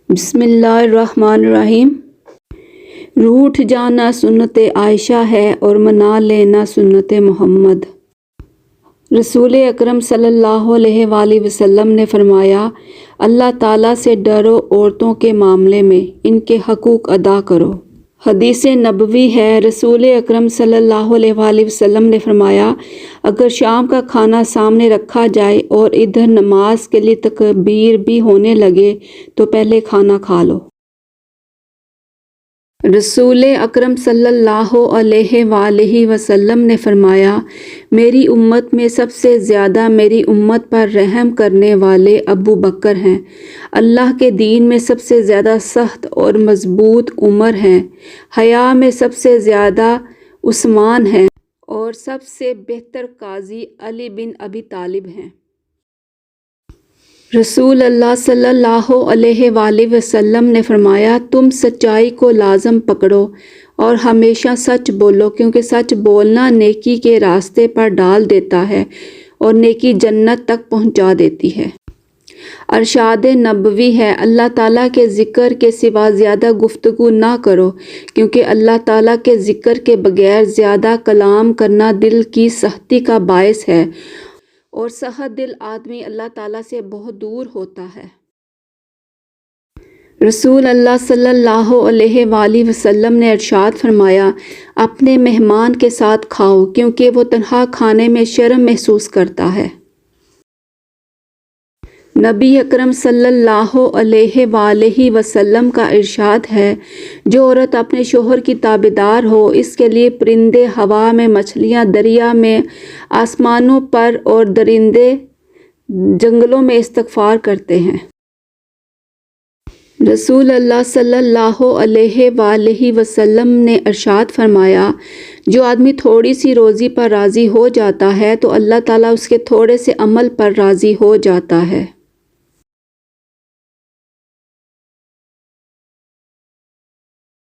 بسم اللہ الرحمن الرحیم۔ روٹھ جانا سنت عائشہ ہے اور منا لینا سنت محمد۔ رسول اکرم صلی اللہ علیہ وآلہ وسلم نے فرمایا، اللہ تعالیٰ سے ڈرو عورتوں کے معاملے میں، ان کے حقوق ادا کرو۔ حدیث نبوی ہے، رسول اکرم صلی اللہ علیہ وآلہ وسلم نے فرمایا، اگر شام کا کھانا سامنے رکھا جائے اور ادھر نماز کے لیے تکبیر بھی ہونے لگے تو پہلے کھانا کھا لو۔ رسول اکرم صلی اللہ علیہ وآلہ وسلم نے فرمایا، میری امت میں سب سے زیادہ میری امت پر رحم کرنے والے ابو بکر ہیں، اللہ کے دین میں سب سے زیادہ سخت اور مضبوط عمر ہیں، حیا میں سب سے زیادہ عثمان ہیں اور سب سے بہتر قاضی علی بن ابی طالب ہیں۔ رسول اللہ صلی اللہ علیہ وآلہ وسلم نے فرمایا، تم سچائی کو لازم پکڑو اور ہمیشہ سچ بولو، کیونکہ سچ بولنا نیکی کے راستے پر ڈال دیتا ہے اور نیکی جنت تک پہنچا دیتی ہے۔ ارشاد نبوی ہے، اللہ تعالیٰ کے ذکر کے سوا زیادہ گفتگو نہ کرو، کیونکہ اللہ تعالیٰ کے ذکر کے بغیر زیادہ کلام کرنا دل کی سختی کا باعث ہے، اور سخت دل آدمی اللہ تعالیٰ سے بہت دور ہوتا ہے۔ رسول اللہ صلی اللہ علیہ وآلہ وسلم نے ارشاد فرمایا، اپنے مہمان کے ساتھ کھاؤ، کیونکہ وہ تنہا کھانے میں شرم محسوس کرتا ہے۔ نبی اکرم صلی اللہ علیہ وآلہ وسلم کا ارشاد ہے، جو عورت اپنے شوہر کی تابعدار ہو، اس کے لیے پرندے ہوا میں، مچھلیاں دریا میں، آسمانوں پر اور درندے جنگلوں میں استغفار کرتے ہیں۔ رسول اللہ صلی اللہ علیہ وآلہ وسلم نے ارشاد فرمایا، جو آدمی تھوڑی سی روزی پر راضی ہو جاتا ہے تو اللہ تعالیٰ اس کے تھوڑے سے عمل پر راضی ہو جاتا ہے۔